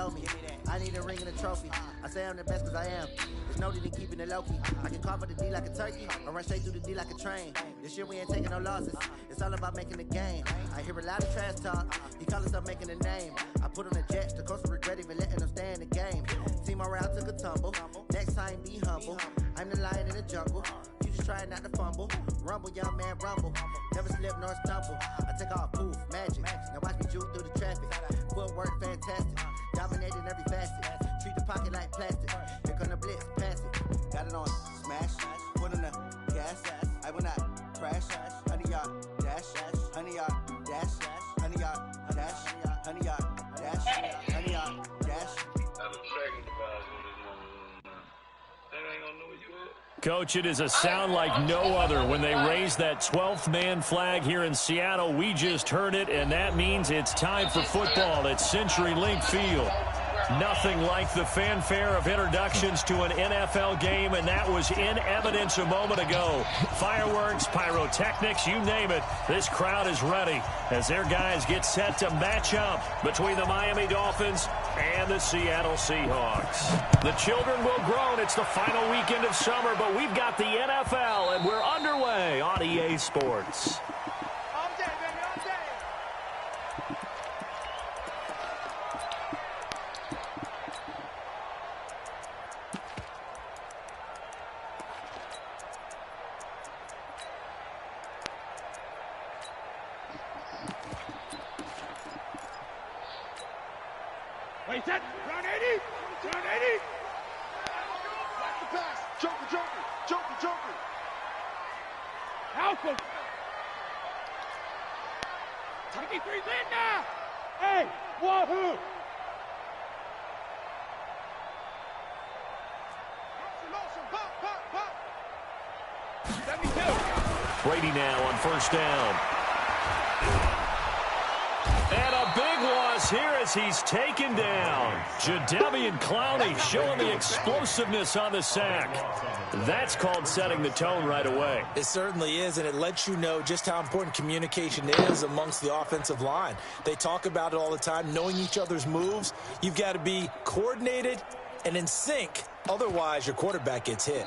told me. I need a ring and a trophy. I say I'm the best because I am. There's no need in keeping it low-key. I can carve up the D like a turkey or run straight through the D like a train. This year we ain't taking no losses. It's all about making the game. I hear a lot of trash talk. He call himself making a name. I put on the Jets. The coach will regret even letting them stay in the game. Team morale took a tumble. Next time be humble. I'm the lion in the jungle. You just try not to fumble. Rumble, young man, rumble. Never slip nor stumble. I take off, poof, magic. Now watch me juke through the traffic. Footwork fantastic. Dominating every facet. Treat the pocket like plastic. Here come the blitz, pass it. Got it on smash. Put on the gas. I will not crash. 100-yard dash. 100-yard dash. 100-yard dash. 100-yard dash. 100-yard dash. Coach, it is a sound like no other when they raise that 12th man flag here in Seattle. We just heard it, and that means it's time for football at CenturyLink Field. Nothing like the fanfare of introductions to an NFL game, and that was in evidence a moment ago. Fireworks, pyrotechnics, you name it. This crowd is ready as their guys get set to match up between the Miami Dolphins and the Seattle Seahawks. The children will groan. It's the final weekend of summer, but we've got the NFL, and we're underway on EA Sports. Wait, set, run 80, run 80. Watch the pass, joker. Alpha. 23's in now. Hey, wahoo. 72. Brady now on first down. And a big loss here as he's taken down. Jadeveon Clowney showing the explosiveness on the sack. That's called setting the tone right away. It certainly is, and it lets you know just how important communication is amongst the offensive line. They talk about it all the time, knowing each other's moves. You've got to be coordinated and in sync. Otherwise, your quarterback gets hit.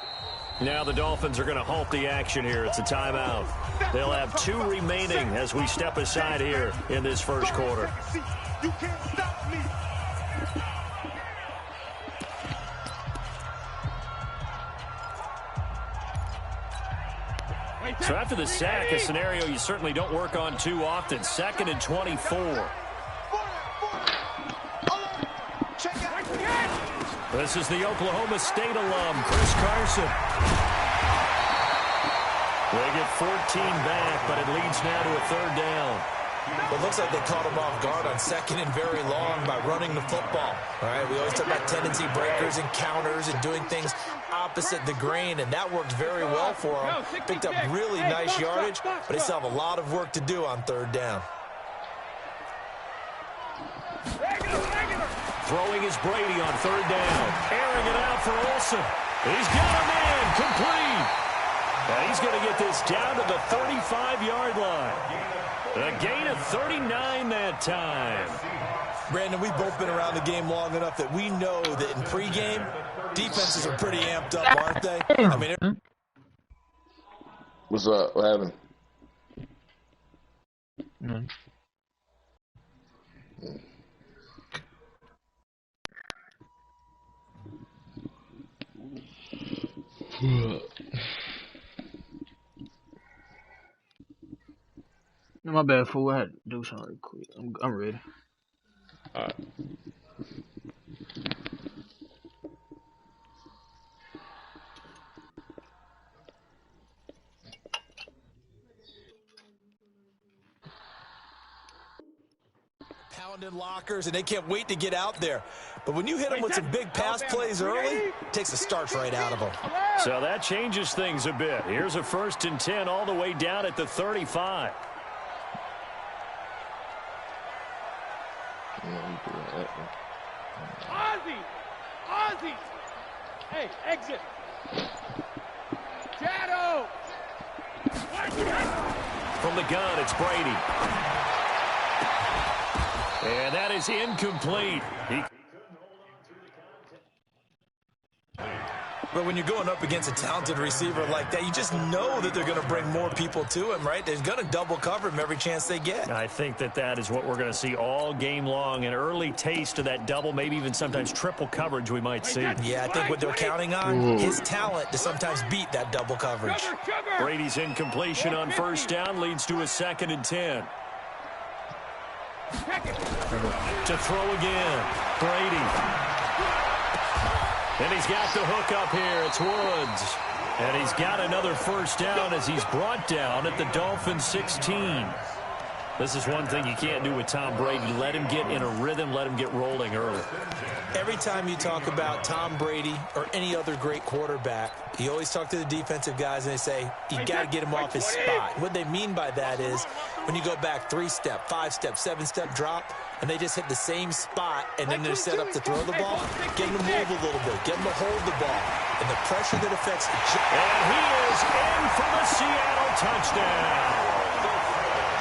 Now the Dolphins are going to halt the action here. It's a timeout. They'll have 2 remaining as we step aside here in this first quarter. You can't stop me. So after the sack, a scenario you certainly don't work on too often. 2nd and 24. This is the Oklahoma State alum, Chris Carson. They get 14 back, but it leads now to a 3rd down. It looks like they caught him off guard on 2nd and very long by running the football. All right, we always talk about tendency breakers and counters and doing things opposite the grain, and that worked very well for him. Picked up really nice yardage, but they still have a lot of work to do on 3rd down. Throwing is Brady on 3rd down. Airing it out for Olsen. He's got a man complete. And he's going to get this down to the 35-yard line. A gain of 39 that time. Brandon, we've both been around the game long enough that we know that in pregame, defenses are pretty amped up, aren't they? I mean, what's up? What happened? No, my bad, fool. I had to do something real quick. I'm ready. All right. pounding lockers, and they can't wait to get out there. But when you hit them with some big pass plays early, it takes the starch right out of them. So that changes things a bit. Here's a 1st and 10 all the way down at the 35. Ozzy! Hey, exit! Shadow! From the gun, it's Brady. And that is incomplete. But when you're going up against a talented receiver like that, you just know that they're going to bring more people to him, right? They're going to double cover him every chance they get. I think that is what we're going to see all game long. An early taste of that double, maybe even sometimes triple coverage we might see. Yeah, I think what they're counting on, his talent to sometimes beat that double coverage. Brady's incompletion on first down leads to a 2nd and 10. To throw again, Brady. And he's got the hook up here. It's Woods. And he's got another first down as he's brought down at the Dolphins 16. This is one thing you can't do with Tom Brady. Let him get in a rhythm. Let him get rolling early. Every time you talk about Tom Brady or any other great quarterback, you always talk to the defensive guys and they say, you got to get him off his spot. What they mean by that is when you go back 3-step, 5-step, 7-step drop, and they just hit the same spot, and then they're set up to throw the ball, get them to move a little bit, get them to hold the ball. And the pressure that affects... And he is in for the Seattle touchdown.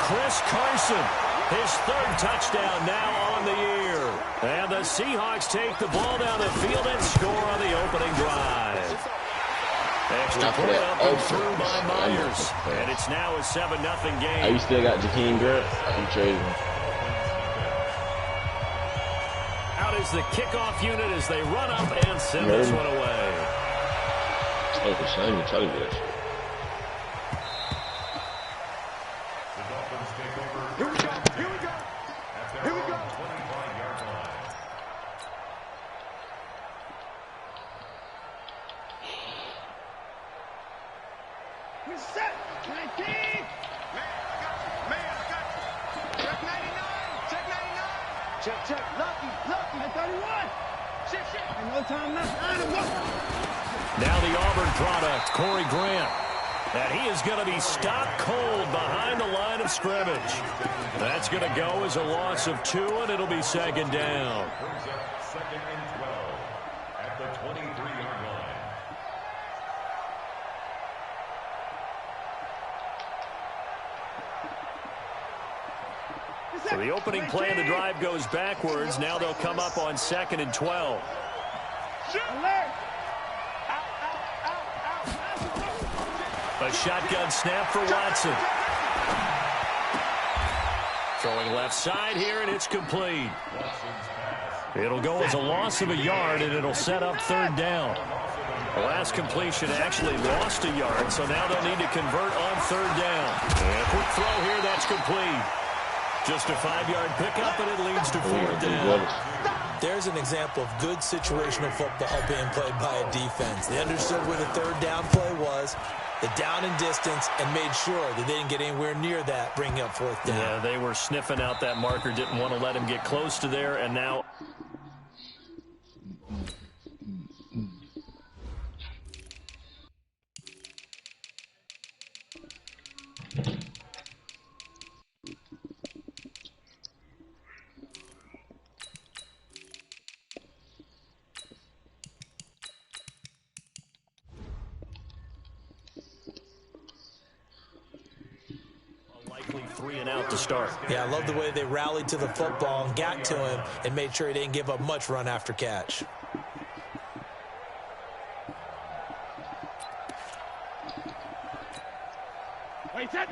Chris Carson, his 3rd touchdown now on the year. And the Seahawks take the ball down the field and score on the opening drive. Extra point up and through by Myers. And it's now a 7-0 game. You still got Jakeem Grant? You traded him. Out is the kickoff unit as they run up and send this one away. Oh, for shame. Try to get it. Here we go. Here we go. Here we go. We're set. 19. Man, I got you. Check 99. Check 99. Check. Lucky. At 31. Shit. And no time left. Now the Auburn product, Corey Grant. And he is going to be stopped cold behind the line of scrimmage. That's going to go as a loss of 2, and it'll be 2nd down. 2nd and 12 at the 23-yard line. So the opening play of the drive goes backwards. Now they'll come up on 2nd and 12. A shotgun snap for Watson. Throwing left side here, and it's complete. It'll go as a loss of a yard, and it'll set up 3rd down. The last completion actually lost a yard, so now they'll need to convert on 3rd down. And a quick throw here, that's complete. Just a 5-yard pickup, and it leads to 4th down. There's an example of good situational football being played by a defense. They understood where the 3rd down play was, the down and distance, and made sure that they didn't get anywhere near that, bringing up 4th down. Yeah, they were sniffing out that marker, didn't want to let him get close to there, and now... Likely 3 and out to start. Yeah, I love the way they rallied to the football and got to him and made sure he didn't give up much run after catch.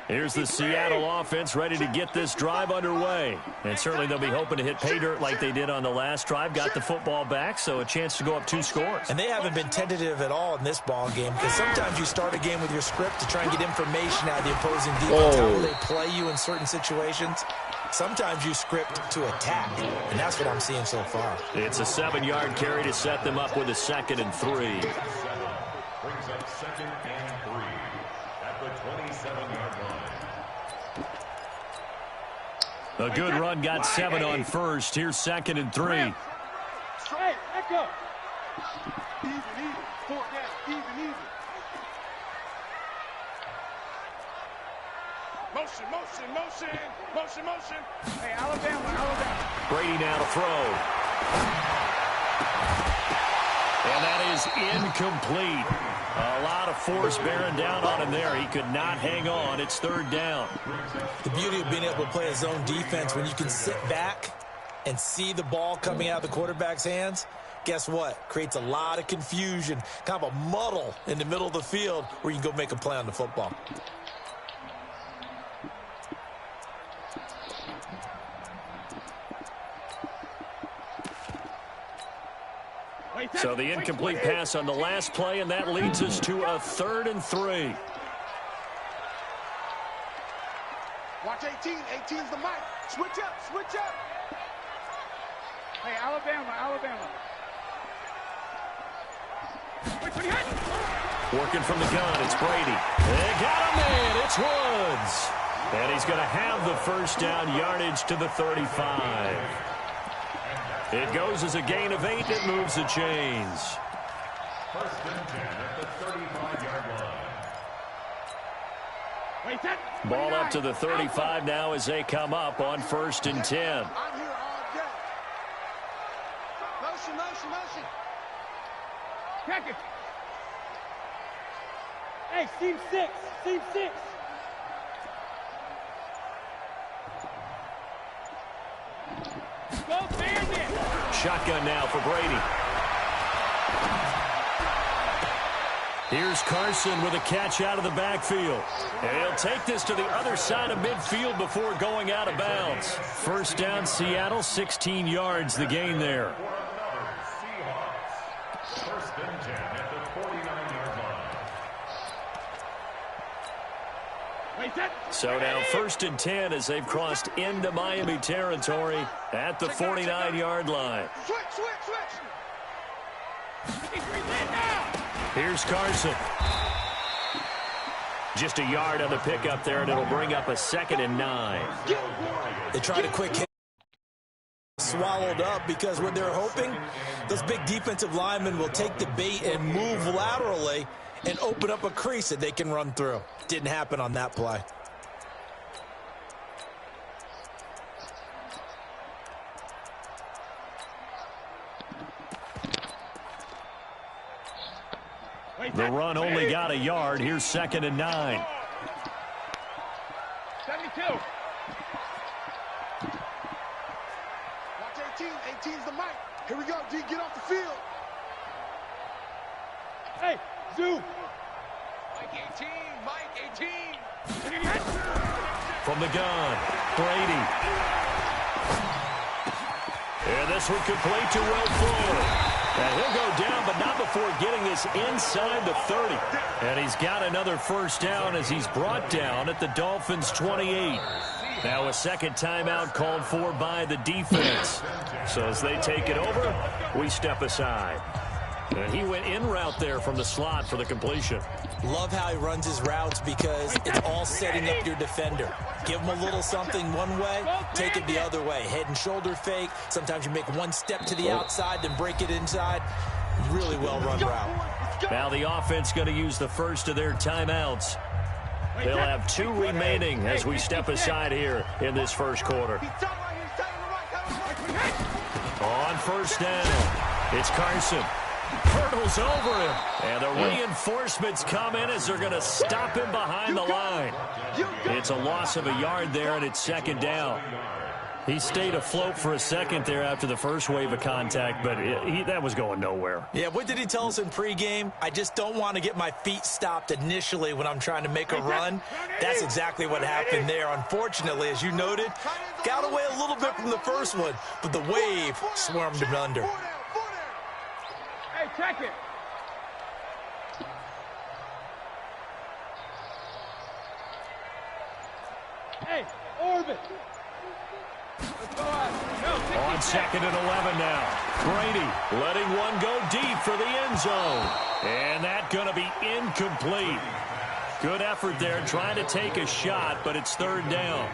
Here's the Seattle offense ready to get this drive underway. And certainly they'll be hoping to hit pay dirt like they did on the last drive. Got the football back, so a chance to go up 2 scores. And they haven't been tentative at all in this ball game, because sometimes you start a game with your script to try and get information out of the opposing defense, how will they play you in certain situations. Sometimes you script to attack, and that's what I'm seeing so far. It's a 7-yard carry to set them up with a 2nd and 3. Brings up 2nd and 3 at the 27-yard line. A good run got 7 on first. Here's 2nd and 3. Straight, echo. Even. 4 down, even. Motion. Hey, Alabama. Brady now to throw. And that is incomplete. A lot of force bearing down on him there. He could not hang on. It's 3rd down. The beauty of being able to play a zone defense when you can sit back and see the ball coming out of the quarterback's hands. guess what? Creates a lot of confusion, kind of a muddle in the middle of the field where you can go make a play on the football. So the incomplete pass on the last play, and that leads us to a 3rd and 3. Watch 18. 18's the mic. Switch up. Switch up. Hey, Alabama. Alabama. Working from the gun, it's Brady. They got him in. It's Woods. And he's going to have the first down, yardage to the 35. It goes as a gain of 8. It moves the chains. 1st and 10 at the 35-yard line. Ball up to the 35 now as they come up on 1st and 10. I'm here all day. Motion, motion, motion. Check it. Hey, seam 6. Seam 6. Go, Bandit. Shotgun now for Brady. Here's Carson with a catch out of the backfield. And he'll take this to the other side of midfield before going out of bounds. First down, Seattle, 16 yards, the gain there. Seahawks. 1st and 10 at the 49-yard line. So now 1st and 10 as they've crossed into Miami territory at the 49-yard line. Switch, switch, switch. Here's Carson. Just a yard on the pickup there, and it'll bring up a 2nd and 9. They tried a quick hit. Swallowed up because what they're hoping, those big defensive linemen will take the bait and move laterally and open up a crease that they can run through. Didn't happen on that play. The run only got a yard. Here's 2nd and 9. 72. Watch 18. 18's the mic. Here we go, D. Get off the field. Hey, Zoo. Mike 18. Mike 18. From the gun, Brady. And this one complete to Will Fuller. And he'll go down, but not before getting this inside the 30. And he's got another first down as he's brought down at the Dolphins' 28. Now a second timeout called for by the defense. So as they take it over, we step aside. And he went in route there from the slot for the completion. Love how he runs his routes because it's all setting up your defender. Give him a little something one way, take it the other way. Head and shoulder fake. Sometimes you make one step to the outside, then break it inside. Really well-run route. Now the offense going to use the first of their timeouts. They'll have 2 remaining as we step aside here in this first quarter. On first down, it's Carson. Hurdles over him. And the reinforcements come in as they're going to stop him behind the line. It's a loss of a yard there, and it's 2nd down. He stayed afloat for a second there after the first wave of contact, but that was going nowhere. Yeah, what did he tell us in pregame? I just don't want to get my feet stopped initially when I'm trying to make a run. That's exactly what happened there. Unfortunately, as you noted, got away a little bit from the first one, but the wave swarmed him under. Hey, check it. Hey, orbit. On 2nd and 11 now. Brady letting one go deep for the end zone. And that's going to be incomplete. Good effort there trying to take a shot, but it's 3rd down.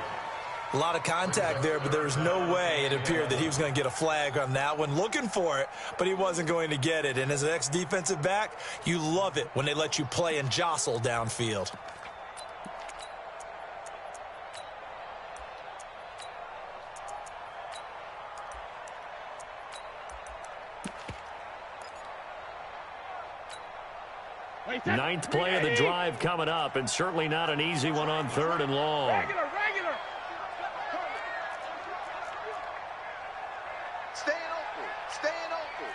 A lot of contact there, but there was no way it appeared that he was going to get a flag on that one. Looking for it, but he wasn't going to get it. And as an ex-defensive back, you love it when they let you play and jostle downfield. Ninth play of the drive coming up, and certainly not an easy one on 3rd and long. Regular. Staying open.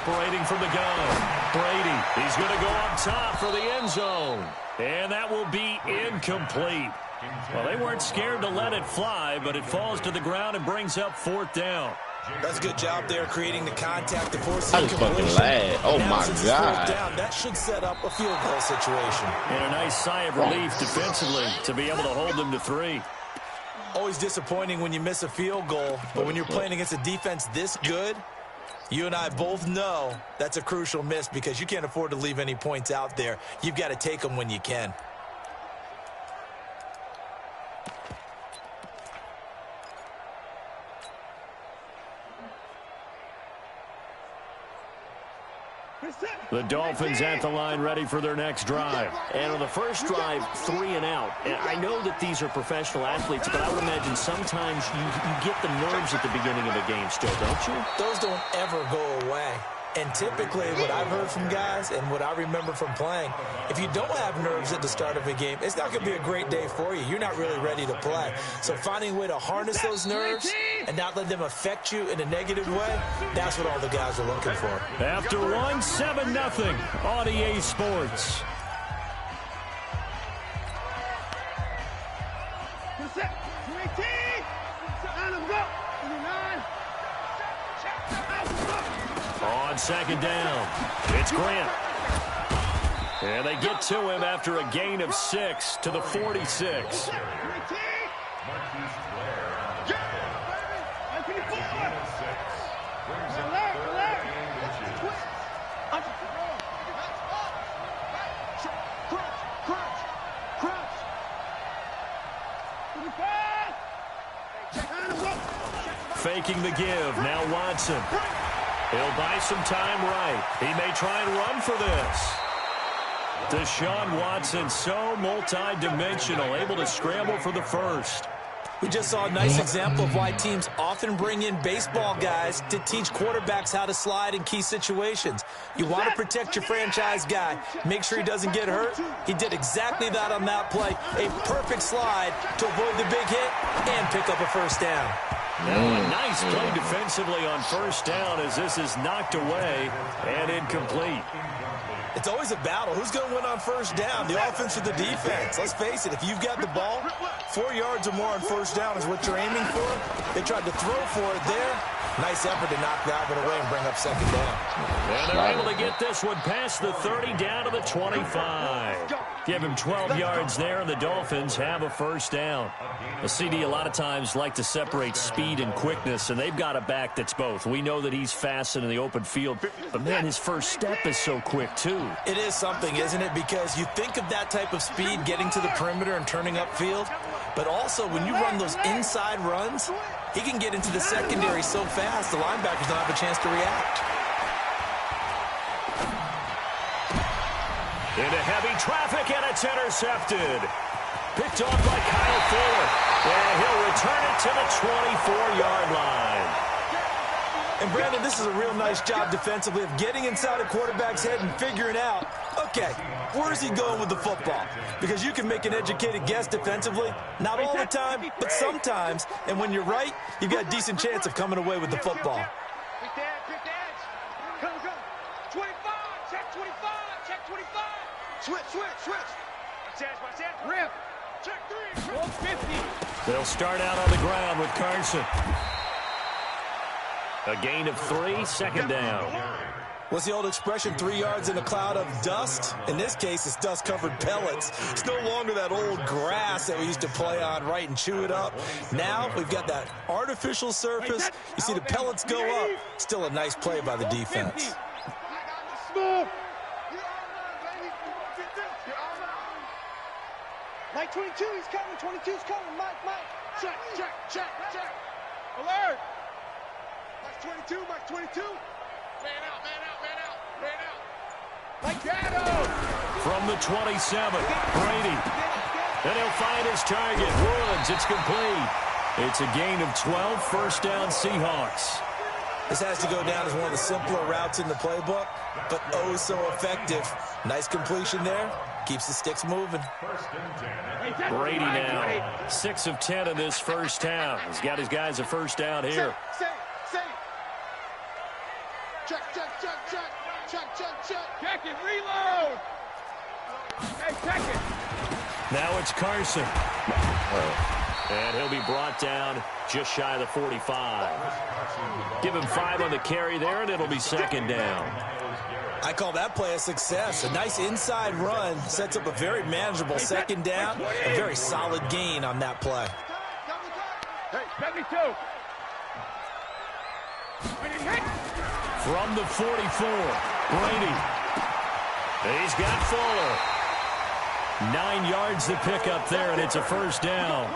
Operating from the gun. Brady, he's going to go up top for the end zone. And that will be incomplete. Well, they weren't scared to let it fly, but it falls to the ground and brings up 4th down. That's a good job there creating the contact to force I just fucking lagged. Oh, my God. Down, that should set up a field goal situation. And a nice sigh of relief defensively to be able to hold them to 3. Always disappointing when you miss a field goal, but when you're playing against a defense this good, you and I both know that's a crucial miss because you can't afford to leave any points out there. You've got to take them when you can. The Dolphins at the line ready for their next drive. And on the first drive, 3 and out. And I know that these are professional athletes, but I would imagine sometimes you get the nerves at the beginning of a game still, don't you? Those don't ever go away. And typically what I've heard from guys and what I remember from playing, if you don't have nerves at the start of a game, it's not going to be a great day for you. You're not really ready to play. So finding a way to harness those nerves and not let them affect you in a negative way, that's what all the guys are looking for. After 1, 7-0 on EA Sports. On 2nd down, it's Grant. And they get to him after a gain of 6 to the 46. Faking the give, now Watson. He'll buy some time right. He may try and run for this. Deshaun Watson, so multi-dimensional, able to scramble for the first. We just saw a nice example of why teams often bring in baseball guys to teach quarterbacks how to slide in key situations. You want to protect your franchise guy. Make sure he doesn't get hurt. He did exactly that on that play. A perfect slide to avoid the big hit and pick up a first down. Now a nice play defensively on first down as this is knocked away and incomplete. It's always a battle. Who's going to win on first down, the offense or the defense? Let's face it, if you've got the ball, 4 yards or more on first down is what you're aiming for. They tried to throw for it there. Nice effort to knock that one away and bring up 2nd down. And they're able to get this one past the 30 down to the 25. Give him 12 yards there, and the Dolphins have a first down. A CD a lot of times like to separate speed and quickness, and they've got a back that's both. We know that he's fast in the open field, but, man, his first step is so quick, too. It is something, isn't it? Because you think of that type of speed getting to the perimeter and turning upfield, but also when you run those inside runs, he can get into the secondary so fast the linebackers don't have a chance to react. Into heavy traffic, and it's intercepted. Picked off by Kyle Fuller. And he'll return it to the 24-yard line. And, Brandon, this is a real nice job defensively of getting inside a quarterback's head and figuring out, okay, where's he going with the football? Because you can make an educated guess defensively, not all the time, but sometimes. And when you're right, you've got a decent chance of coming away with the football. They'll start out on the ground with Carson. A gain of 3, 2nd down. What's the old expression, 3 yards in a cloud of dust? In this case, it's dust-covered pellets. It's no longer that old grass that we used to play on, right, and chew it up. Now we've got that artificial surface. You see the pellets go up. Still a nice play by the defense. Mike 22, he's coming. 22's coming. Mike. Check. Alert. Mike 22. Man out. Mike Gatto. From the 27, Brady. And he'll find his target. Woods, it's complete. It's a gain of 12, first down Seahawks. This has to go down as one of the simpler routes in the playbook, but oh so effective. Nice completion there. Keeps the sticks moving. Brady now, 6 of 10 in this first half. He's got his guys a first down here. Check it, reload. Hey, check it. Now it's Carson. And he'll be brought down just shy of the 45. Give him 5 on the carry there, and it'll be second down. I call that play a success. A nice inside run sets up a very manageable second down. A very solid gain on that play. Hey, 72. From the 44, Brady. He's got Fuller. 9 yards to pick up there, and it's a first down.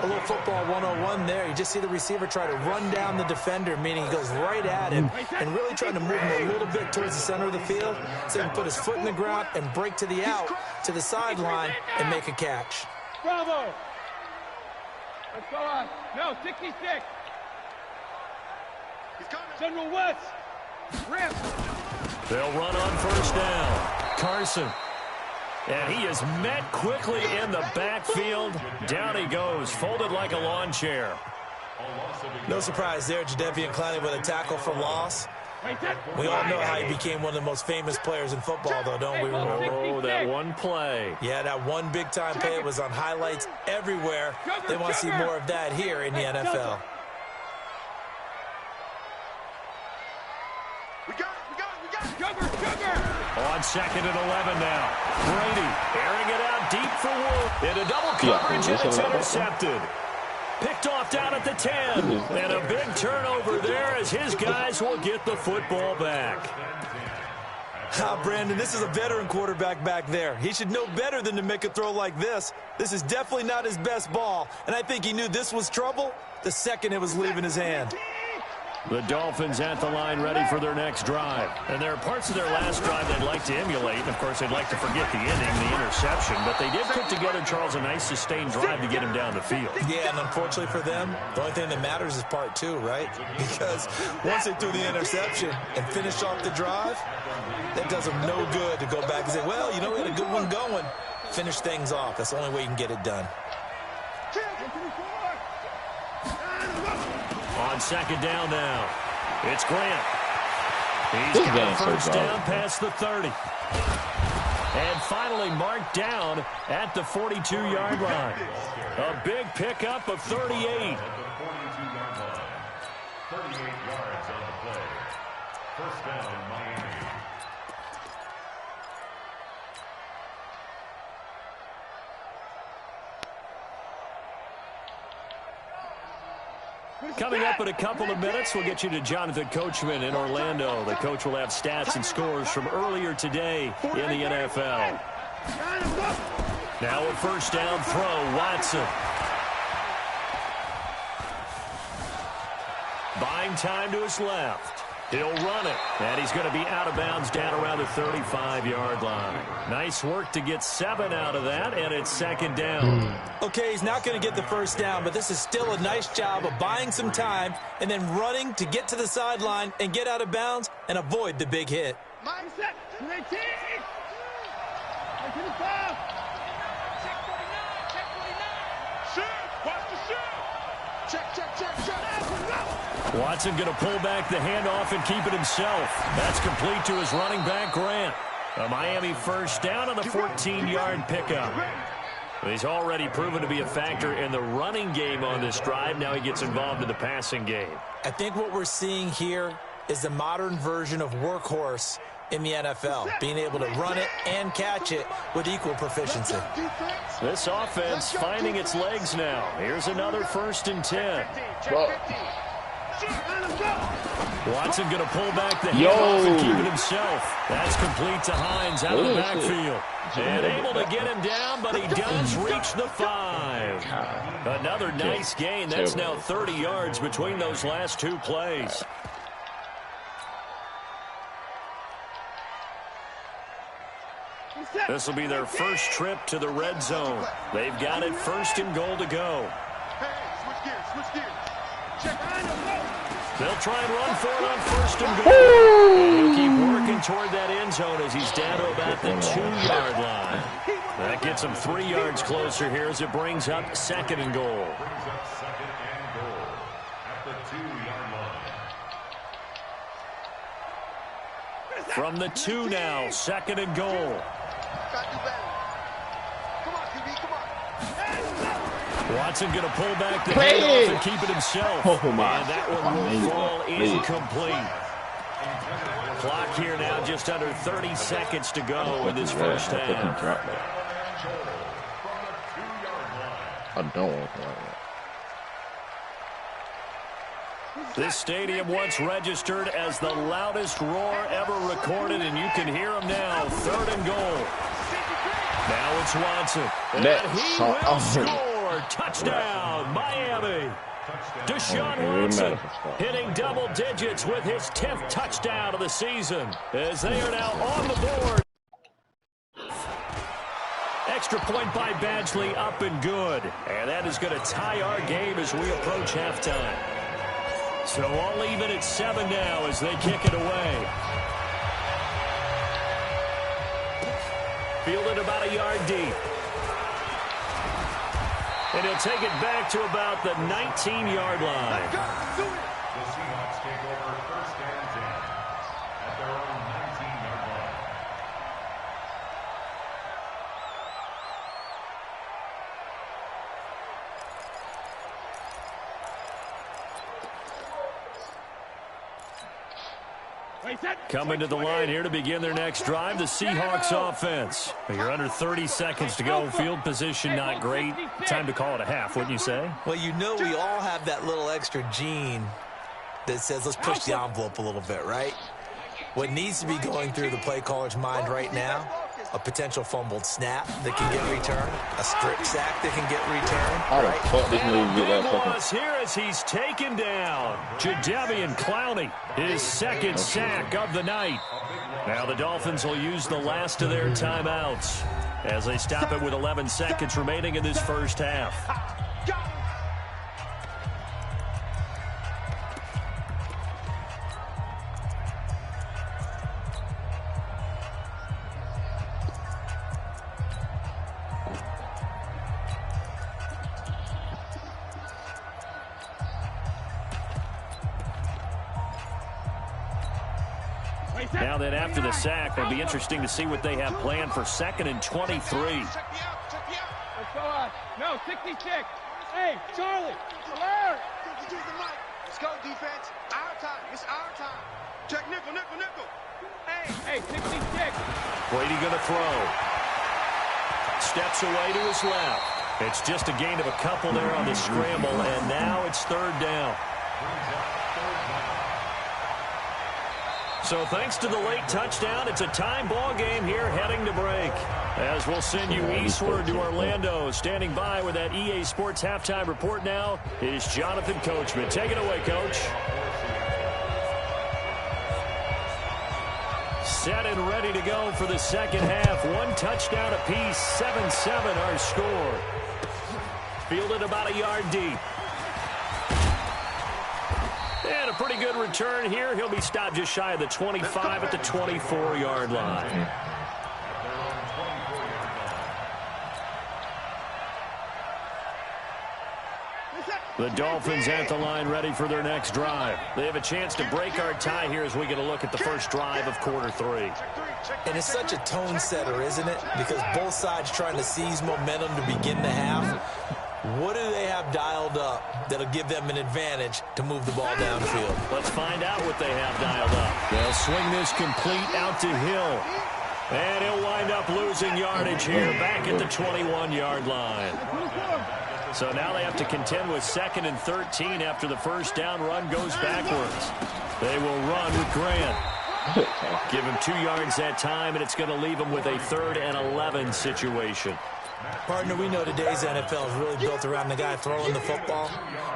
A little football 101 there. You just see the receiver try to run down the defender, meaning he goes right at him and really trying to move him a little bit towards the center of the field so he can put his foot in the ground and break to the out, to the sideline, and make a catch. Bravo. Let's go on. No, 66. General West. Ramp. They'll run on first down. Carson. And he is met quickly in the backfield. Down he goes, folded like a lawn chair. No surprise there, Jadeveon Clowney with a tackle for loss. We all know how he became one of the most famous players in football, though, don't we? Oh, that one play. Yeah, that one big-time play was on highlights everywhere. They want to see more of that here in the NFL. On second and 11 now. Brady airing it out deep for Wolf. Into double coverage, and it's intercepted. Picked off down at the 10. And a big turnover there as his guys will get the football back. Brandon, this is a veteran quarterback back there. He should know better than to make a throw like this. This is definitely not his best ball. And I think he knew this was trouble the second it was leaving his hand. The Dolphins at the line ready for their next drive. And there are parts of their last drive they'd like to emulate. And, of course, they'd like to forget the inning, the interception. But they did put together, Charles, a nice sustained drive to get him down the field. Yeah, and unfortunately for them, the only thing that matters is part 2, right? Because once they threw the interception and finished off the drive, that does them no good to go back and say, well, you know, we had a good one going. Finish things off. That's the only way you can get it done. On second down now, it's Grant. He's got a first down past the 30. And finally marked down at the 42-yard line. A big pickup of 38. 38 yards on the play. First down, Miami. Coming up in a couple of minutes, we'll get you to Jonathan Coachman in Orlando. The coach will have stats and scores from earlier today in the NFL. Now a first down throw, Watson. Buying time to his left. He'll run it, and he's going to be out of bounds down around the 35-yard line. Nice work to get 7 out of that, and it's second down. Okay, he's not going to get the first down, but this is still a nice job of buying some time and then running to get to the sideline and get out of bounds and avoid the big hit. Mindset. 19. Check 45. Check 49. Check 49. Shoot. Watch the shoot. Check. Watson going to pull back the handoff and keep it himself. That's complete to his running back, Grant. A Miami first down on the 14-yard pickup. He's already proven to be a factor in the running game on this drive. Now he gets involved in the passing game. I think what we're seeing here is the modern version of workhorse in the NFL, being able to run it and catch it with equal proficiency. This offense finding its legs now. Here's another 1st and 10. Watson going to pull back the handoff and keep it himself. That's complete to Hines out of the backfield. And able to get him down, but he does reach the 5. Another nice gain. That's now 30 yards between those last 2 plays. This will be their first trip to the red zone. They've got it 1st and goal to go. Switch gears. Check. They'll try and run for it on 1st and goal. And he'll keep working toward that end zone as he's down to about the 2-yard line. That gets him 3 yards closer here as it brings up 2nd and goal. Brings up 2nd and goal at the 2-yard line. From the 2 now, 2nd and goal. Gotta do better. Come on, QB, come on. Watson going to pull back the handoff and keep it himself. Oh, my. And that one will fall incomplete. Clock here now, just under 30 seconds to go in this first half. I don't want to. This stadium once registered as the loudest roar ever recorded, and you can hear him now. 3rd and goal. Now it's Watson. And he will score. Touchdown, Miami. Deshaun Watson hitting double digits with his 10th touchdown of the season as they are now on the board. Extra point by Badgley, up and good. And that is going to tie our game as we approach halftime. So all even at 7 now as they kick it away. Fielded about a yard deep. And he'll take it back to about the 19-yard line. The Seahawks take over 1st and 10 at their own 19-yard line. Coming to the line here to begin their next drive, the Seahawks offense. You're under 30 seconds to go. Field position not great. Time to call it a half, wouldn't you say? Well, you know we all have that little extra gene that says let's push the envelope a little bit, right? What needs to be going through the play caller's mind right now, a potential fumbled snap that can get returned, a strip sack that can get returned. How the fuck this move get that fucking... Loss here as he's taken down. Jadeveon Clowney, his 2nd sack of the night. Now the Dolphins will use the last of their timeouts as they stop it with 11 seconds remaining in this first half. Now then, after the sack, it'll be interesting to see what they have planned for 2nd and 23. Let's go out. No, 66. Hey, Charlie, alert. Let's go, defense. Our time. It's our time. Check nickel, nickel, nickel. Hey, 66. Brady going to throw. Steps away to his left. It's just a gain of a couple there on the scramble, and now it's 3rd down. So thanks to the late touchdown, it's a time ball game here heading to break. As we'll send you eastward to Orlando. Standing by with that EA Sports halftime report now is Jonathan Coachman. Take it away, Coach. Set and ready to go for the second half. 1 touchdown apiece, 7-7 our score. Fielded about a yard deep. And a pretty good return here. He'll be stopped just shy of the 25 at the 24-yard line. The Dolphins at the line ready for their next drive. They have a chance to break our tie here as we get a look at the first drive of quarter 3. And it's such a tone setter, isn't it? Because both sides trying to seize momentum to begin the half. What do they have dialed up that'll give them an advantage to move the ball downfield? Let's find out what they have dialed up. They'll swing this complete out to Hill. And he'll wind up losing yardage here back at the 21-yard line. So now they have to contend with 2nd and 13 after the first down run goes backwards. They will run with Grant. Give him 2 yards that time, and it's going to leave him with a 3rd and 11 situation. Partner, we know today's NFL is really built around the guy throwing the football.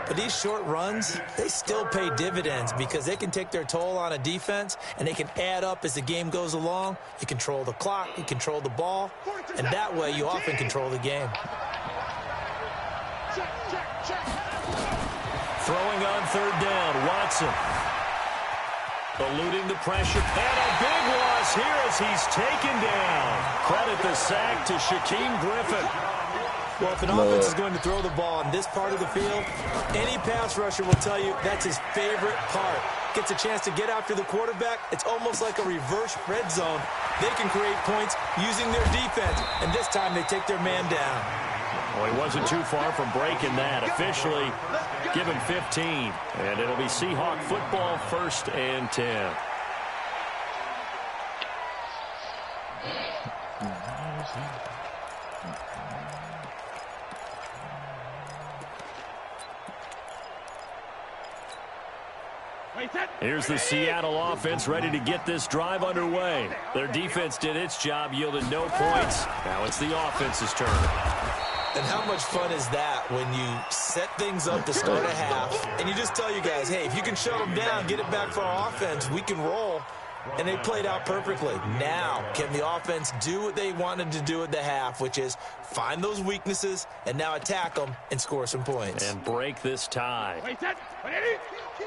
But these short runs, they still pay dividends because they can take their toll on a defense, and they can add up as the game goes along. You control the clock, you control the ball, and that way you often control the game. Throwing on 3rd down, Watson. Eluding the pressure. And a big loss here as he's taken down. Credit the sack to Shaquem Griffin. Well, if an offense is going to throw the ball in this part of the field, any pass rusher will tell you that's his favorite part. gets a chance to get after the quarterback, it's almost like a reverse red zone. They can create points using their defense, and this time they take their man down. Well, he wasn't too far from breaking that. Officially, give him 15, and it'll be Seahawk football, 1st and 10. Here's the Seattle offense ready to get this drive underway. Their defense did its job, yielded no points. Now it's the offense's turn. And how much fun is that when you set things up to start a half, and you just tell you guys, hey, if you can shut them down, get it back for our offense, we can roll. And they played out perfectly. Now, can the offense do what they wanted to do at the half, which is find those weaknesses and now attack them and score some points. And break this tie. Wait, that. Kill,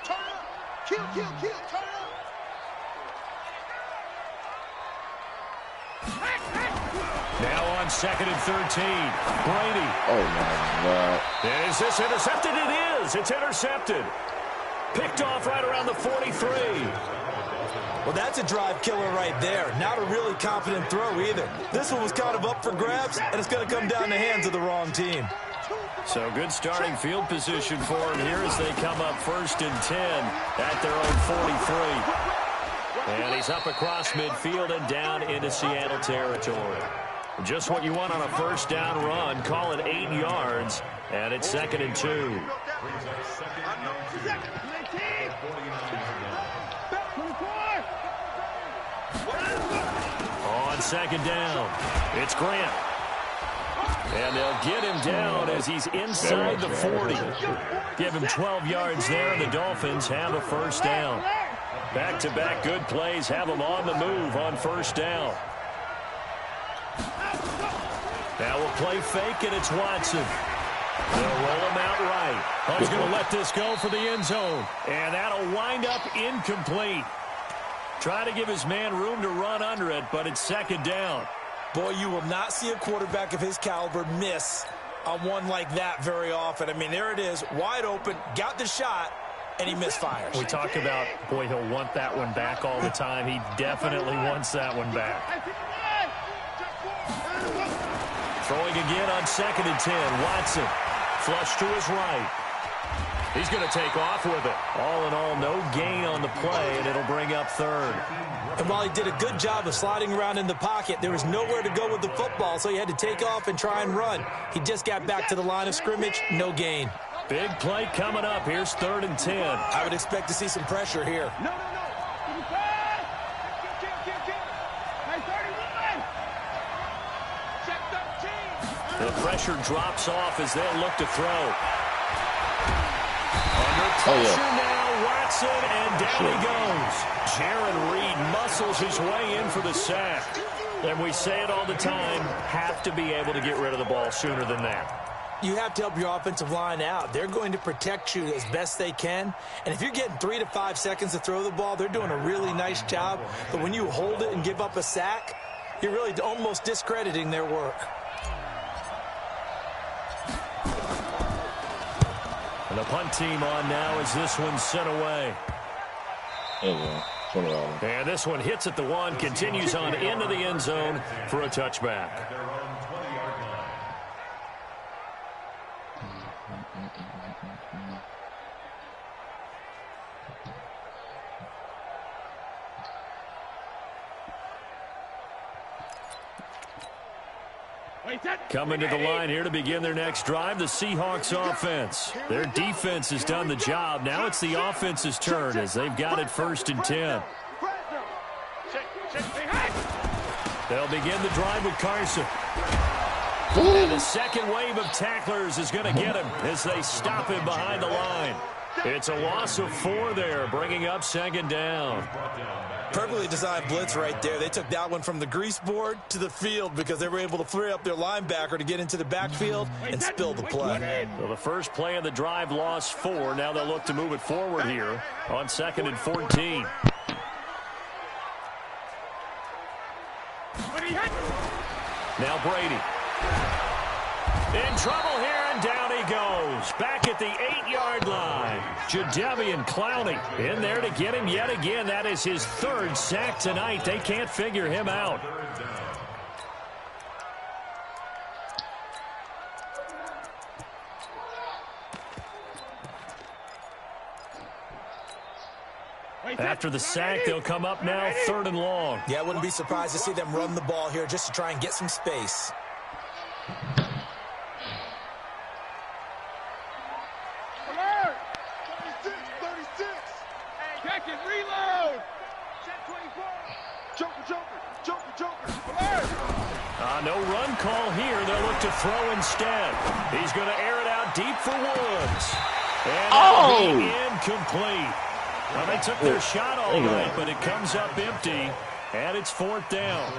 turn up. Kill, turn up. Now on 2nd and 13. Brady. Oh, my God. Is this intercepted? It is. It's intercepted. Picked off right around the 43. Well, that's a drive killer right there. Not a really confident throw either. This one was kind of up for grabs, and it's going to come down the hands of the wrong team. So good starting field position for him here as they come up 1st and 10 at their own 43. And he's up across midfield and down into Seattle territory. Just what you want on a 1st down run. Call it 8 yards, and it's 2nd and 2. On 2nd down, it's Grant. And they'll get him down as he's inside the 40. Give him 12 yards there, and the Dolphins have a 1st down. Back-to-back good plays have them on the move on 1st down. Now we'll play fake, and it's Watson. They'll roll him out right. Oh, he's going to let this go for the end zone. And that'll wind up incomplete. Trying to give his man room to run under it, but it's 2nd down. Boy, you will not see a quarterback of his caliber miss on one like that very often. I mean, there it is, wide open, got the shot, and he misfires. We talk about, boy, he'll want that one back all the time. He definitely wants that one back. Throwing again on 2nd and 10. Watson, flush to his right. He's going to take off with it. All in all, no gain on the play, and it'll bring up 3rd. And while he did a good job of sliding around in the pocket, there was nowhere to go with the football, so he had to take off and try and run. He just got back to the line of scrimmage, no gain. Big play coming up. Here's 3rd and 10. I would expect to see some pressure here. No. The pressure drops off as they'll look to throw. Under pressure now, Watson, and down he goes. Jaron Reed muscles his way in for the sack. And we say it all the time, have to be able to get rid of the ball sooner than that. You have to help your offensive line out. They're going to protect you as best they can. And if you're getting 3 to 5 seconds to throw the ball, they're doing a really nice job. But when you hold it and give up a sack, you're really almost discrediting their work. And the punt team on now as this one's sent away. And this one hits at the 1, continues on into the end zone for a touchback. Coming to the line here to begin their next drive, the Seahawks offense. Their defense has done the job. Now it's the offense's turn as they've got it 1st and 10. They'll begin the drive with Carson. And the second wave of tacklers is going to get him as they stop him behind the line. It's a loss of 4 there, bringing up 2nd down. Perfectly designed blitz right there. They took that one from the grease board to the field because they were able to free up their linebacker to get into the backfield and spill the play. Well, the first play of the drive lost 4. Now they'll look to move it forward here on 2nd and 14. Now Brady. In trouble here, and down he goes, back at the 8-yard line. Jadeveon Clowney in there to get him yet again. That is his 3rd sack tonight. They can't figure him out. After the sack, they'll come up now 3rd and long. Yeah, I wouldn't be surprised to see them run the ball here just to try and get some space. Alert! 36. Check it, reload. Check 24. Joker. Alert! No run call here. They'll look to throw instead. He's going to air it out deep for Woods. And incomplete. Well, they took their shot all right, but it comes up empty, and it's 4th down.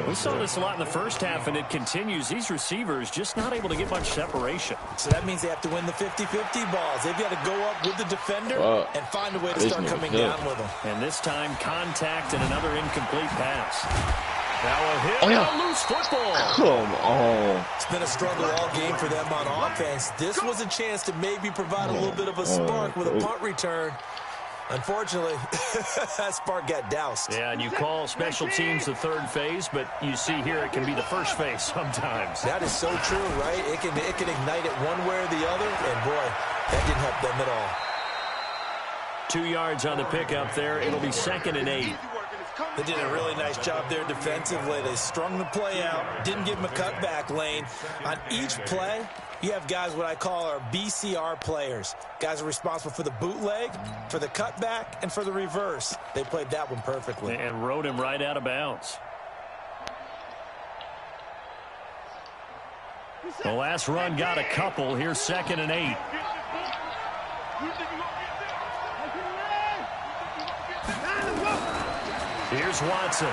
We saw this a lot in the first half, and it continues. These receivers just not able to get much separation. So that means they have to win the 50-50 balls. They've got to go up with the defender and find a way to start coming down with them. And this time, contact and another incomplete pass. Now a hit, a loose football. Come on. It's been a struggle all game for them on offense. This was a chance to maybe provide a little bit of a spark with a punt return. Unfortunately, that spark got doused. Yeah, and you call special teams the 3rd phase, but you see here it can be the 1st phase sometimes. That is so true, right? It can ignite it one way or the other, and boy, that didn't help them at all. 2 yards on the pickup there. It'll be 2nd and 8. They did a really nice job there defensively. They strung the play out, didn't give them a cutback lane. On each play, you have guys what I call our BCR players. Guys are responsible for the bootleg, for the cutback, and for the reverse. They played that one perfectly. And rode him right out of bounds. The last run got a couple. Here's 2nd and 8. Here's Watson.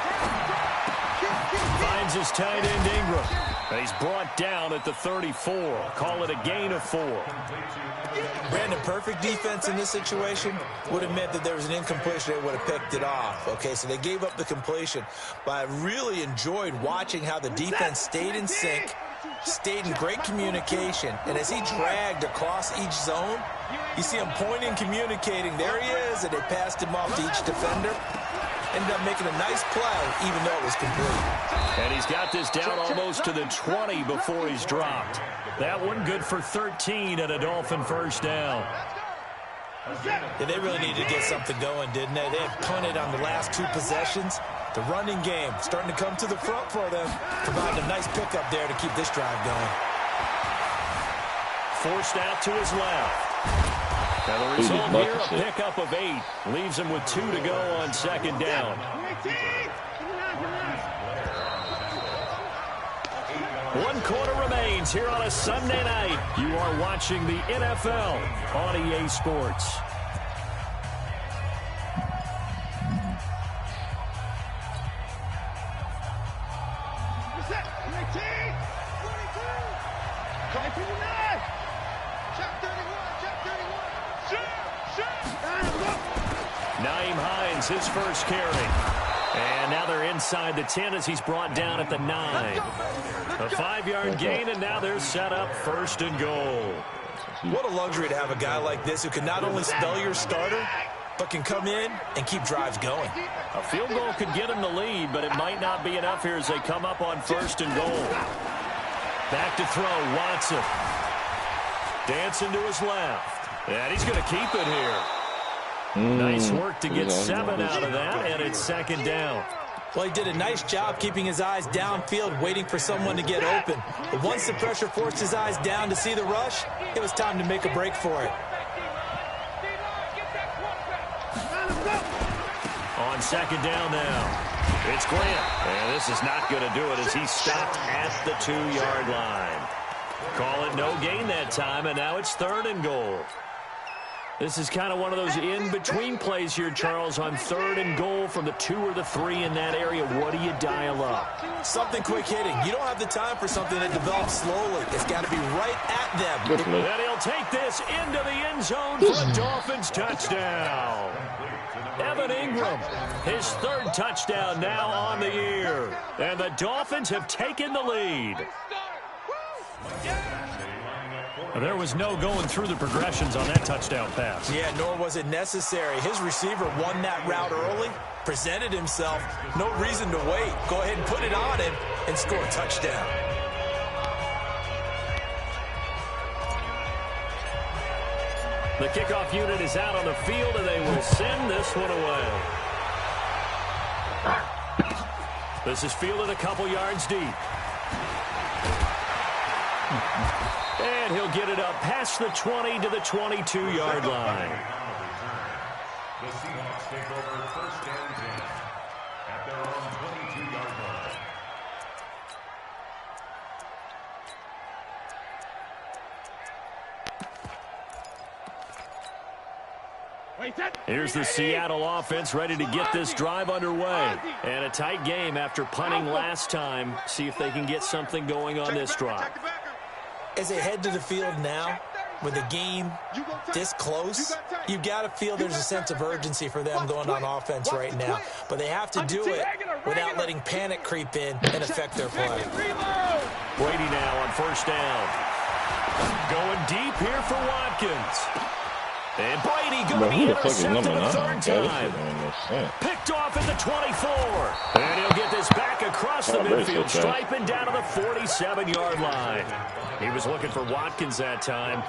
Finds his tight end Ingram. He's brought down at the 34. Call it a gain of 4. Brandon, perfect defense in this situation would have meant that there was an incompletion. They would have picked it off. Okay, so they gave up the completion. But I really enjoyed watching how the defense stayed in sync, stayed in great communication. And as he dragged across each zone, you see him pointing, communicating. There he is, and they passed him off to each defender. Ended up making a nice play, even though it was complete. And he's got this down almost to the 20 before he's dropped. That one good for 13 and a Dolphin 1st down. Yeah, they really needed to get something going, didn't they? They had punted on the last 2 possessions. The running game starting to come to the front for them, providing a nice pickup there to keep this drive going. Forced out to his left. Now the result here, a pickup of 8. Leaves him with 2 to go on 2nd down. 1 quarter remains here on a Sunday night. You are watching the NFL on EA Sports. His first carry. And now they're inside the 10 as he's brought down at the 9. A 5-yard gain, and now they're set up 1st and goal. What a luxury to have a guy like this who can not only spell your starter, but can come in and keep drives going. A field goal could get him the lead, but it might not be enough here as they come up on 1st and goal. Back to throw, Watson. Dancing to his left. And he's going to keep it here. Nice work to get 7 out of that, and it's 2nd down. Well, he did a nice job keeping his eyes downfield, waiting for someone to get open. But once the pressure forced his eyes down to see the rush, it was time to make a break for it. On 2nd down now, it's Grant. And this is not going to do it as he's stopped at the 2-yard line. Call it no gain that time, and now it's 3rd and goal. This is kind of one of those in-between plays here, Charles, on 3rd and goal from the 2 or the 3 in that area. What do you dial up? Something quick hitting. You don't have the time for something that develops slowly. It's got to be right at them. And he'll take this into the end zone for a Dolphins touchdown. Evan Ingram, his 3rd touchdown now on the year. And the Dolphins have taken the lead. There was no going through the progressions on that touchdown pass. Yeah, nor was it necessary. His receiver won that route early, presented himself, no reason to wait. Go ahead and put it on him and score a touchdown. The kickoff unit is out on the field, and they will send this one away. This is fielded a couple yards deep. And he'll get it up past the 20 to the 22-yard line. The Seahawks take over first and 10 at their own 22-yard line. Here's the Seattle offense ready to get this drive underway. And a tight game after punting last time. See if they can get something going on this drive. As they head to the field now, with the game this close, you've got to feel there's a sense of urgency for them going on offense right now. But they have to do it without letting panic creep in and affect their play. Brady now on first down. Going deep here for Watkins. And Brady going to be intercepted the third time. Picked off at the 24. And he'll get this back across the midfield stripe and down to the 47-yard line. He was looking for Watkins that time.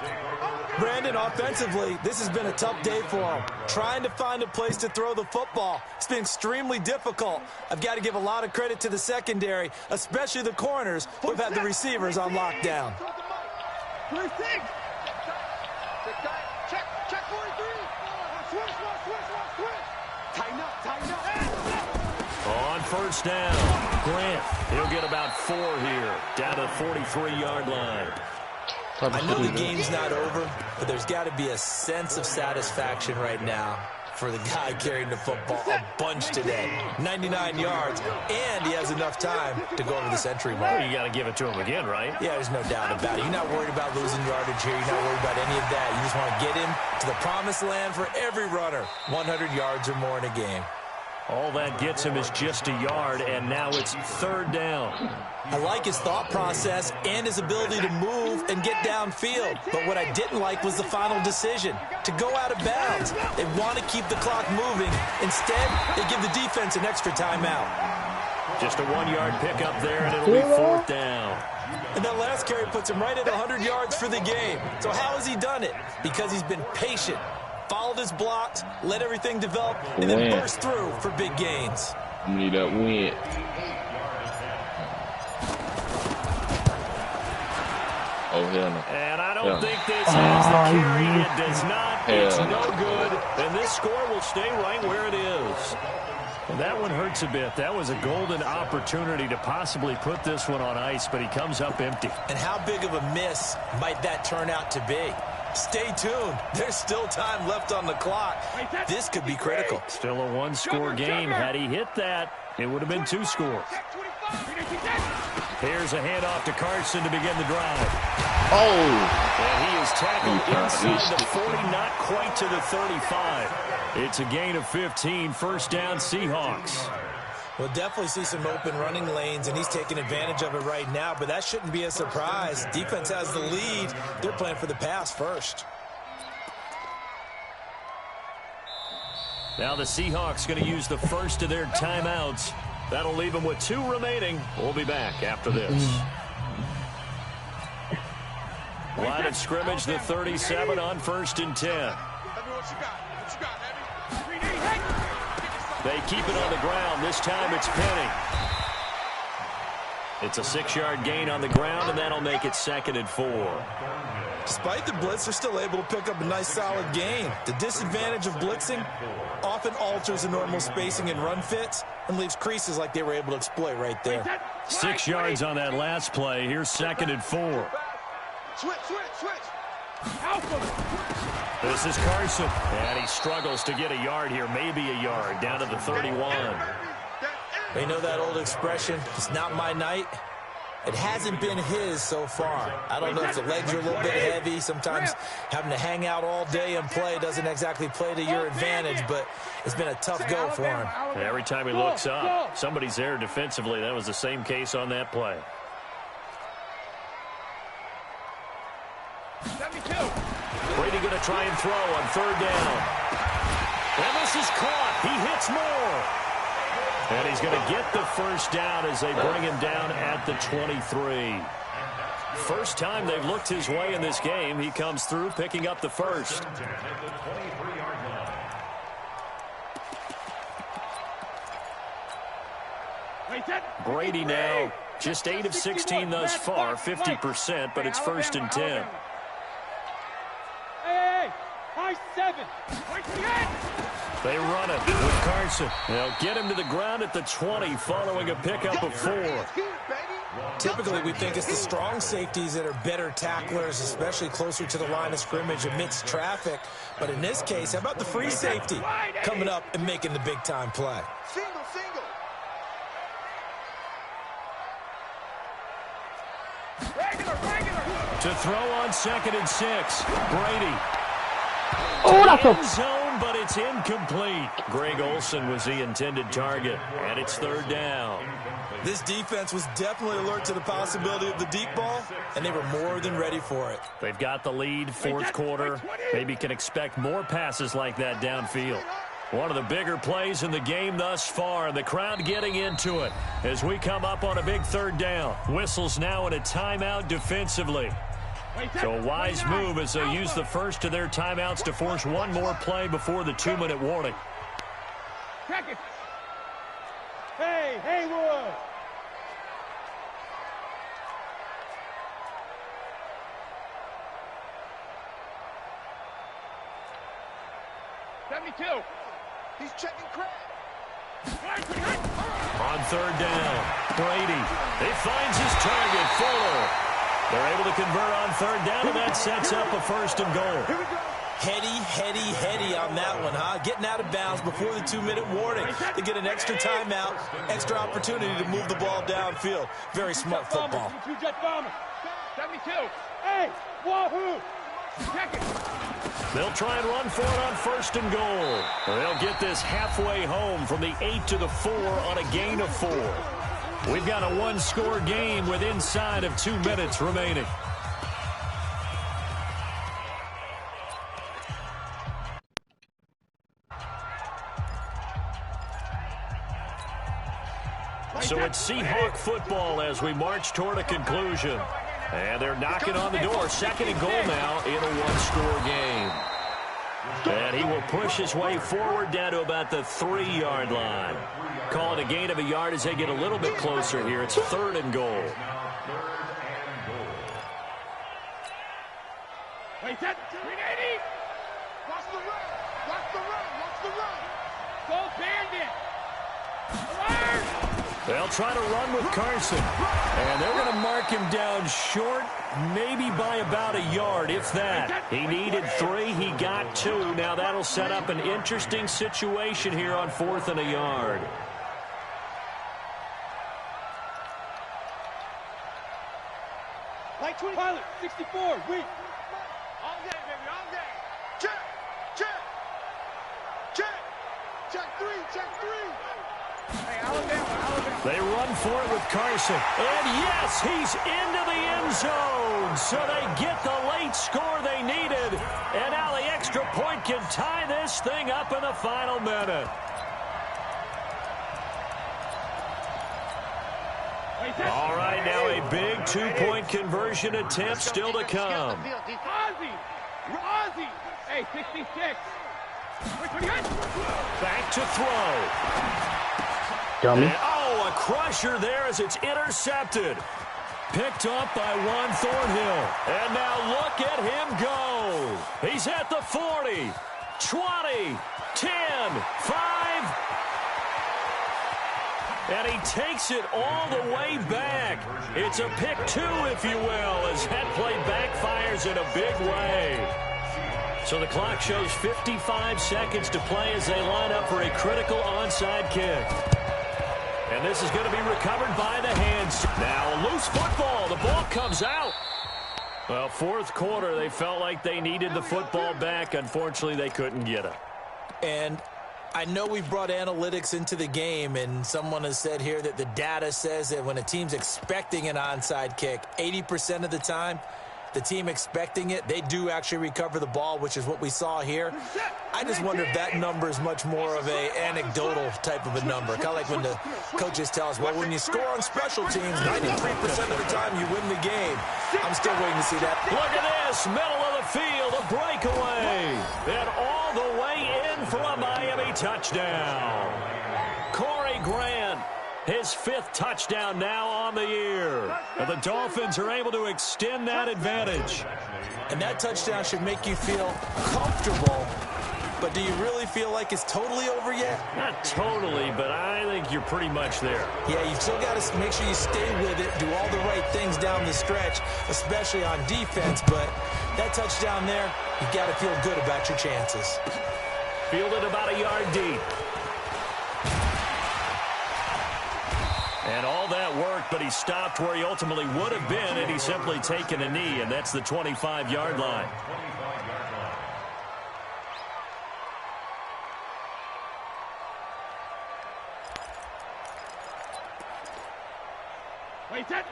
Brandon, offensively, this has been a tough day for him. Trying to find a place to throw the football. It's been extremely difficult. I've got to give a lot of credit to the secondary, especially the corners who have had the receivers on lockdown. On first down, Grant. He'll get about 4 here, down to the 43-yard line. I know the game's not over, but there's got to be a sense of satisfaction right now for the guy carrying the football a bunch today. 99 yards, and he has enough time to go over the century mark. Well, you got to give it to him again, right? Yeah, there's no doubt about it. You're not worried about losing yardage here. You're not worried about any of that. You just want to get him to the promised land for every runner. 100 yards or more in a game. All that gets him is just a yard, and now it's third down. I like his thought process and his ability to move and get downfield. But what I didn't like was the final decision, to go out of bounds. They want to keep the clock moving. Instead, they give the defense an extra timeout. Just a 1-yard pickup there, and it'll be fourth down. And that last carry puts him right at 100 yards for the game. So how has he done it? Because he's been patient, followed his blocks, let everything develop, and then burst through for big gains. You need that win. Oh, hell no. And I don't think this has the carry. It does not. It's no good. And this score will stay right where it is. And that one hurts a bit. That was a golden opportunity to possibly put this one on ice, but he comes up empty. And how big of a miss might that turn out to be? Stay tuned. There's still time left on the clock. This could be critical. Still a one-score game. Had he hit that, it would have been 2 scores. Here's a handoff to Carson to begin the drive. Oh! And he is tackled inside the 40, not quite to the 35. It's a gain of 15, first down Seahawks. We'll definitely see some open running lanes, and he's taking advantage of it right now, but that shouldn't be a surprise. Defense has the lead. They're playing for the pass first. Now the Seahawks going to use the first of their timeouts. That'll leave them with 2 remaining. We'll be back after this. Line of scrimmage, the 37 on first and 10. They keep it on the ground. This time it's Penny. It's a 6-yard gain on the ground, and that'll make it 2nd and 4. Despite the blitz, they're still able to pick up a nice, solid gain. The disadvantage of blitzing often alters the normal spacing and run fits and leaves creases like they were able to exploit right there. 6 yards on that last play. Here's 2nd and 4. Switch. This is Carson, and he struggles to get a yard here, maybe a yard, down to the 31. They know that old expression, it's not my night. It hasn't been his so far. I don't know if the legs are a little bit heavy. Sometimes having to hang out all day and play doesn't exactly play to your advantage, but it's been a tough go for him. Every time he looks up, somebody's there defensively. That was the same case on that play. going to try and throw on third down. And this is caught. He hits more. And he's going to get the first down as they bring him down at the 23. First time they've looked his way in this game. He comes through picking up the first. Brady now just 8 of 16 thus far, 50%, but it's 1st and 10. They run it with Carson. They'll get him to the ground at the 20 following a pickup of 4. Typically, we think it's the strong safeties that are better tacklers, especially closer to the line of scrimmage amidst traffic. But in this case, how about the free safety coming up and making the big-time play? Single. To throw on 2nd and 6. Brady. Oh, that's End zone, but it's incomplete. Greg Olsen was the intended target, and it's 3rd down. This defense was definitely alert to the possibility of the deep ball, and they were more than ready for it. They've got the lead, 4th quarter. Maybe can expect more passes like that downfield. One of the bigger plays in the game thus far, and the crowd getting into it as we come up on a big 3rd down. Whistles now in a timeout defensively. So a wise move as they use the first of their timeouts to force one more play before the 2-minute warning. Hey, Haywood! He's checking crap. On 3rd down, Brady. He finds his target, Fuller. They're able to convert on 3rd down, and that sets up a 1st and goal. Heady on that one, huh? Getting out of bounds before the 2-minute warning. They get an extra timeout, extra opportunity to move the ball downfield. Very smart football. 72. Hey, wahoo! Check it. They'll try and run for it on 1st and goal. They'll get this halfway home from the 8 to the 4 on a gain of 4. We've got a one-score game with inside of 2 minutes remaining. So it's Seahawk football as we march toward a conclusion. And they're knocking on the door. 2nd and goal now in a one-score game. And he will push his way forward down to about the 3-yard line. Call it a gain of a yard as they get a little bit closer here. It's 3rd and goal. Wait, that 380. Watch the run. Watch the run. Watch the run. Go Bandit. They'll try to run with Carson. And they're going to mark him down short, maybe by about a yard, if that. He needed 3. He got 2. Now that'll set up an interesting situation here on 4th and a yard. Light 20. Pilot, 64. Weak. All day, baby. All day. Check. Check 3. Check 3. Hey, Alabama. They run for it with Carson. And yes, he's into the end zone. So they get the late score they needed. And now the extra point can tie this thing up in the final minute. All right, now a big 2-point conversion attempt still to come. Ozzy. Hey, 66. Back to throw. Dummy. And, a crusher there as it's intercepted. Picked up by Juan Thornhill. And now look at him go. He's at the 40, 20, 10, 5. And he takes it all the way back. It's a pick 2, if you will, as that play backfires in a big way. So the clock shows 55 seconds to play as they line up for a critical onside kick. And this is going to be recovered by the hands. Now a loose football. The ball comes out. Well, 4th quarter, they felt like they needed the football back. Unfortunately, they couldn't get it. And I know we brought analytics into the game, and someone has said here that the data says that when a team's expecting an onside kick, 80% of the time, the team expecting it, they do actually recover the ball, which is what we saw here. I just wonder if that number is much more of a anecdotal type of a number. Kind of like when the coaches tell us, well, when you score on special teams, 93% of the time you win the game. I'm still waiting to see that. Look at this, middle of the field, a breakaway. And all the way in for a Miami touchdown. Corey Grant, his 5th touchdown now on the year. And the Dolphins are able to extend that advantage. And that touchdown should make you feel comfortable. But do you really feel like it's totally over yet? Not totally, but I think you're pretty much there. Yeah, you've still got to make sure you stay with it, do all the right things down the stretch, especially on defense. But that touchdown there, you've got to feel good about your chances. Fielded about a yard deep. And all that worked, but he stopped where he ultimately would have been, and he's simply taken a knee, and that's the 25-yard line.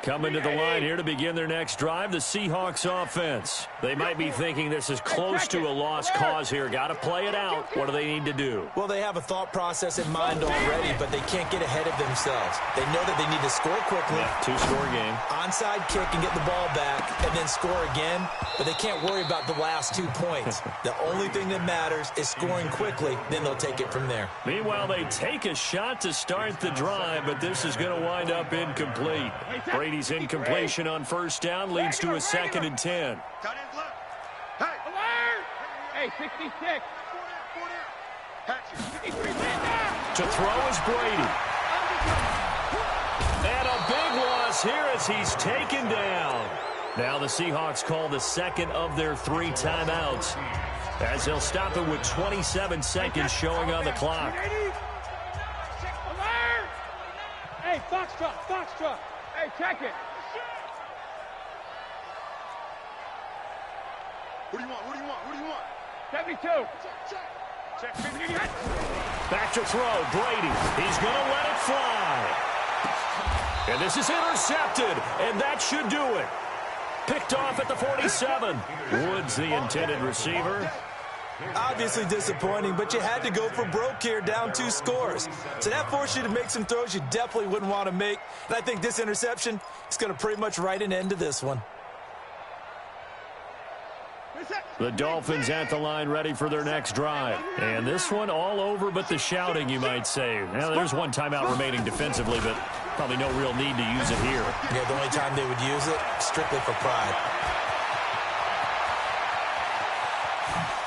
Coming to the line here to begin their next drive, the Seahawks offense. They might be thinking this is close to a lost cause here. Got to play it out. What do they need to do? Well, they have a thought process in mind already, but they can't get ahead of themselves. They know that they need to score quickly. Yeah, 2-score game. Onside kick and get the ball back and then score again, but they can't worry about the last 2 points. The only thing that matters is scoring quickly, then they'll take it from there. Meanwhile, they take a shot to start the drive, but this is going to wind up incomplete. Brady's incompletion on first down leads to a 2nd and 10. Hey, 66. To throw is Brady. And a big loss here as he's taken down. Now the Seahawks call the 2nd of their 3 timeouts, as they'll stop it with 27 seconds showing on the clock. Hey, Foxtrot. Hey, check it. What do you want? 72. Check. Back to throw, Brady. He's going to let it fly. And this is intercepted, and that should do it. Picked off at the 47. Woods, the intended receiver. Obviously disappointing, but you had to go for broke here, down 2 scores. So that forced you to make some throws you definitely wouldn't want to make. And I think this interception is going to pretty much write an end to this one. The Dolphins at the line ready for their next drive. And this one all over but the shouting, you might say. Now, there's 1 timeout remaining defensively, but probably no real need to use it here. Yeah, the only time they would use it, strictly for pride.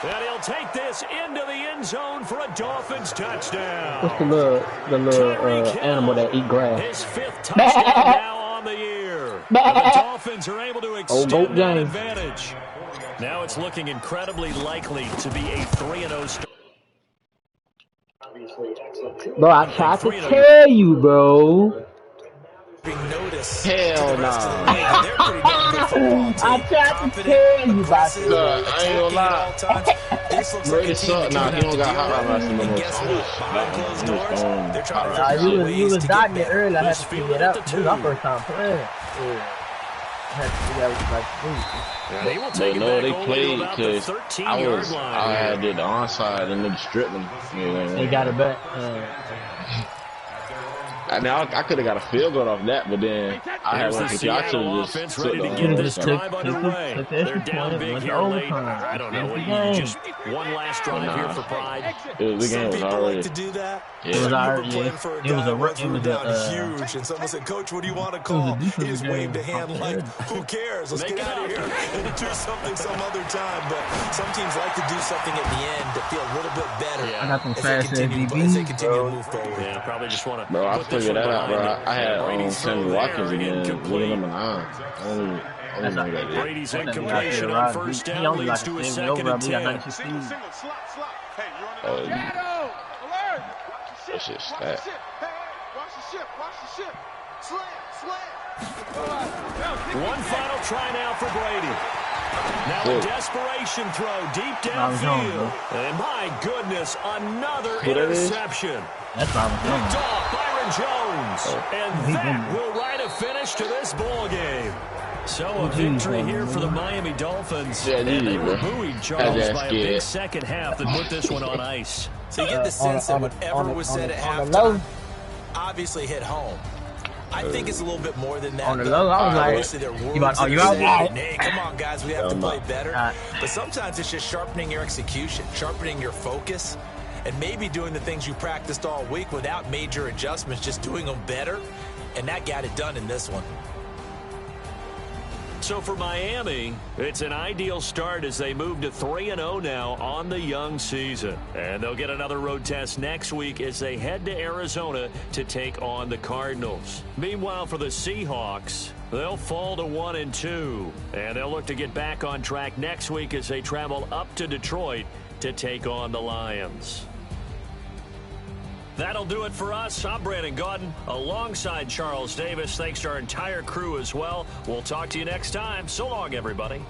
And he'll take this into the end zone for a Dolphins touchdown. What's the little animal that eat grass? His 5th touchdown now on the year. And the Dolphins are able to extend that advantage. Now it's looking incredibly likely to be a 3-0 start. Bro, I tried to tell you, bro. Hell nah. I tried to tell you about this. I ain't gonna lie. Brady suck. Nah, he don't got hot rod license no more. You was dotting it earlier. I had to speed it up. This is our first time playing. They will take they played because I did the onside and they stripped them. They got it back. I mean, I could have got a field goal off that, but then I had one for I should have just ready to get this drive underway. They're down big here late. I don't know. Just one last drive here for pride. The game was already. To do that. It was already. It was a huge. And someone said, "Coach, what do you want to call?" He just waved a hand like, "Who cares? Let's get out of here and do something some other time." But some teams like to do something at the end to feel a little bit better. I got them fast as they continue to move forward. Yeah, probably just want to. Bro, I figured that out, bro. I had Sammy Watkins again, leading number 9. Brady's incompletion on first down leads to a 2nd and 10. That shit stat. One final try now for Brady. Now a desperation throw deep downfield. And my goodness, another interception. That's what I was doing. Picked off Byron Jones. And that will write a finish to this ball game. So a victory here for the Miami Dolphins. Yeah, and they were bro. buoyed, Charles, by a big scared. second half that put this one on ice. So you get the sense that whatever was said at halftime obviously hit home. I think it's a little bit more than that. On the low, I was obviously, there like, are you words out? hey, come on, guys, we have to play better. But sometimes it's just sharpening your execution, sharpening your focus, and maybe doing the things you practiced all week without major adjustments, just doing them better. And that got it done in this one. So for Miami, it's an ideal start as they move to 3-0 now on the young season. And they'll get another road test next week as they head to Arizona to take on the Cardinals. Meanwhile, for the Seahawks, they'll fall to 1-2. And they'll look to get back on track next week as they travel up to Detroit to take on the Lions. That'll do it for us. I'm Brandon Gaudin alongside Charles Davis. Thanks to our entire crew as well. We'll talk to you next time. So long, everybody.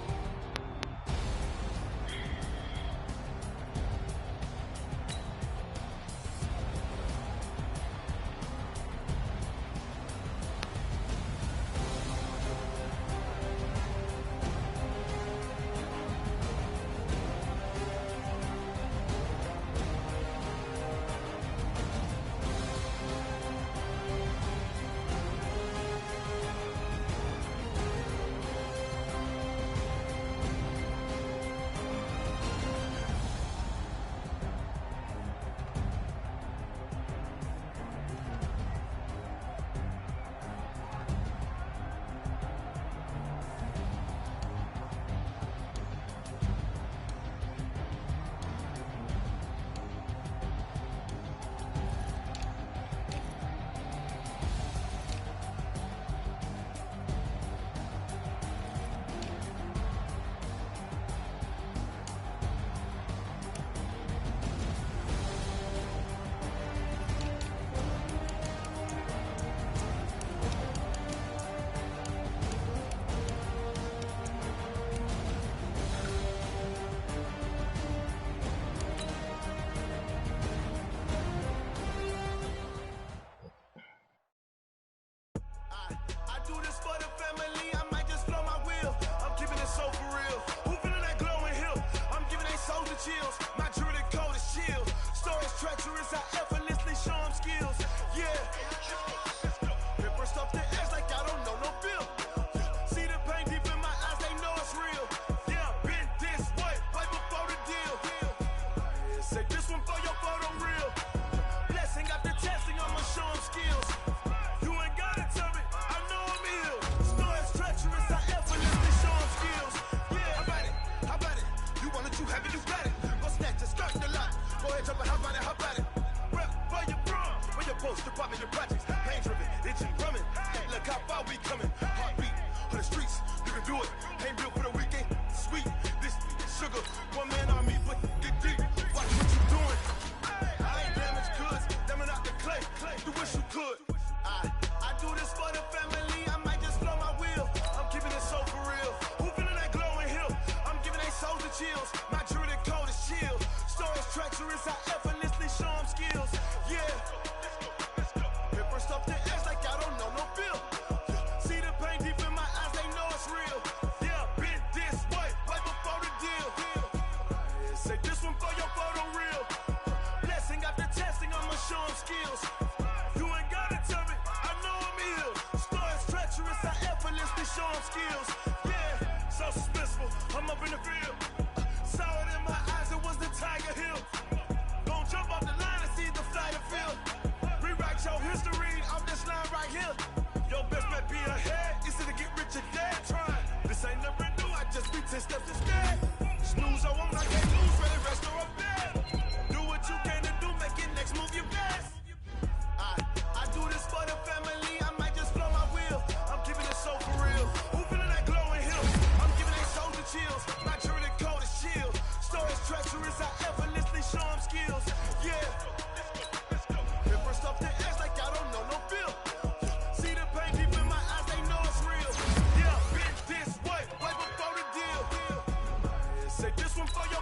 Say this one for you.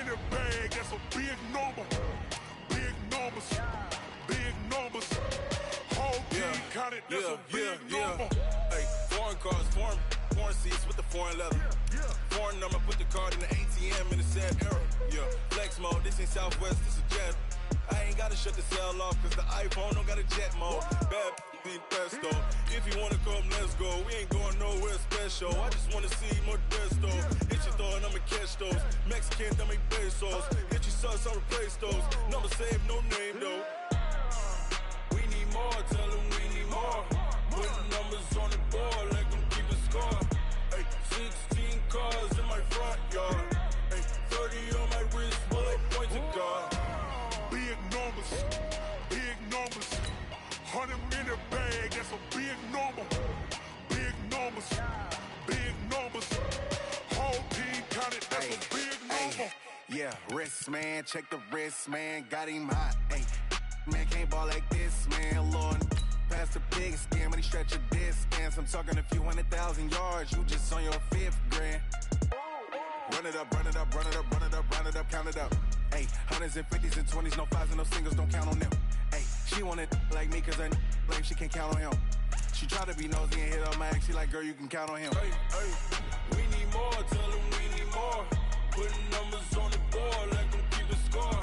in the bag, that's a big number. Big numbers, big numbers. Whole team counted, that's a big number. Hey, foreign cars, foreign seats with the foreign leather. Foreign number, put the card in the ATM in the sad era. Yeah, flex mode, this ain't Southwest, this is jet. I ain't gotta shut the cell off, cause the iPhone don't got a jet mode. Bad need pesto. If you wanna come, let's go. We ain't going nowhere special. I just wanna see more desto. Hit your throw and I'ma catch those. Mexican, that make pesos. Hit your sauce, I'll replace those. Number saved, no name though. We need more, tell them we need more. Putting numbers on the board, like them keep a score. Hey, 16 cars in my front yard. Hey, 30 on my wrist, bullet point to God. Big numbers, big numbers. 100 in the bag, that's a big number. Big numbers, big numbers. Whole team counted, that's a big number. Yeah, wrist man, check the wrist man, got him hot. Ay, man can't ball like this, man. Lord, past the big scam, when he stretch a distance. I'm talking a few 100,000 yards, you just on your 5th grand. Run it up, run it up, run it up, run it up, run it up, count it up. Ay, hundreds and 50s and 20s, no 5s and no singles, don't count on them. Ay, she want it like me, cause her lame, she can't count on him. She try to be nosy and hit up my ex, she like, girl, you can count on him. Hey, hey, we need more, tell them we need more. Putting numbers on the board, like them keep a score.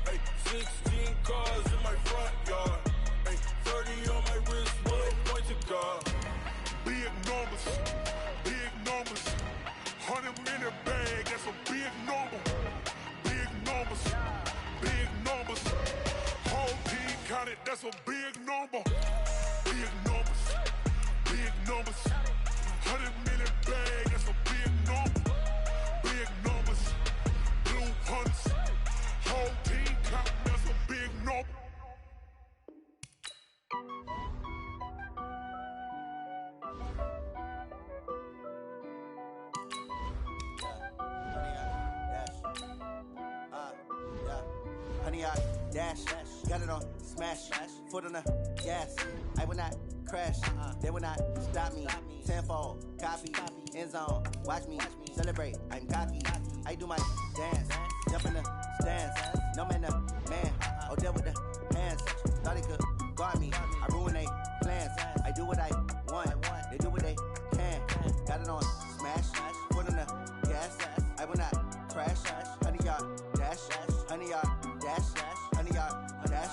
Hey, 16 cars in my front yard. Hey, 30 on my wrist, bullet point to God. Big numbers, big numbers. 100 in the bag, that's a big number. Big numbers, big numbers. Whole team counted, that's a big number. Big numbers, big numbers. 100 in the bag, that's a big number. Big numbers, blue hunts. Whole team counting, that's a big number. Honey, I dash, got it on smash, foot on the gas. I will not crash, they will not stop me. Tenfold, copy, end zone, watch me celebrate. I'm cocky, I do my dance, jump in the stands. No man, the man, oh, deal with the hands. Thought he could guard me, I ruin they plans. I do what I want, they do what they can. Got it on smash, foot on the gas. I will not crash, honey, y'all dash, honey, y'all dash, honey, y'all dash,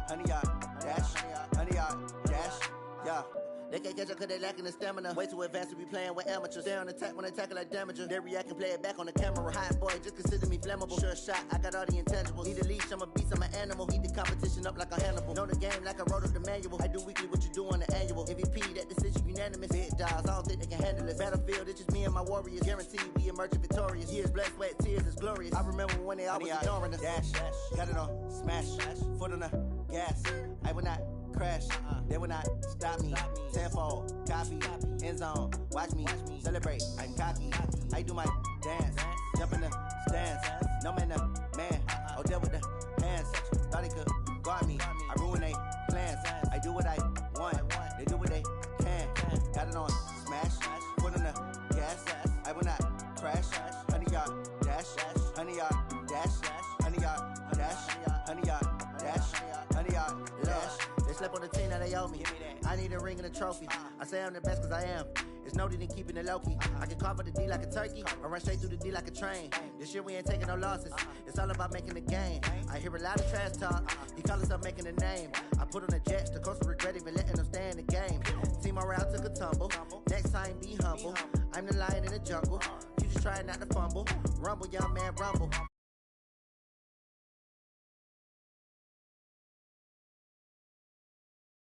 honey, y'all dash, honey, y'all dash, yeah. They can't catch up cause they lacking the stamina. Way too advanced to be playing with amateurs. Stay on attack when they tackle like damager. They react and play it back on the camera. Hot boy, just consider me flammable. Sure shot, I got all the intangibles. Need a leash, I'm a beast, I'm an animal. Heat the competition up like a Hannibal. Know the game like I wrote up the manual. I do weekly what you do on the annual. MVP, that decision unanimous. Big dogs, I don't think they can handle it. Battlefield, it's just me and my warriors. Guaranteed we emerge victorious. Years, blood, sweat, tears, it's glorious. I remember when they always ignoring us. Dash, got it on smash, foot on the gas. I will not crash, they will not stop me. Tenfold, copy, end zone, watch me celebrate. I'm cocky, I do my dance, jump in the stands. No man, the man, oh, deal with the hands. Thought he could guard me, I ruin they plans. I do what I want, they do what they can. Got it on smash, foot on the gas. I will not crash, honey, y'all dash, honey, y'all dash, honey, y'all dash, honey, y'all dash, honey, y'all dash. They slept on the team that they owe me. I need a ring and a trophy. I say I'm the best cause I am. It's no need in keeping it low-key. I can carve up the D like a turkey or run straight through the D like a train. This year we ain't taking no losses. It's all about making the game. I hear a lot of trash talk. He call himself making a name. I put on the Jets. The coach will regret even letting them stay in the game. Team morale took a tumble. Next time be humble. I'm the lion in the jungle. You just try not to fumble. Rumble, young man, rumble.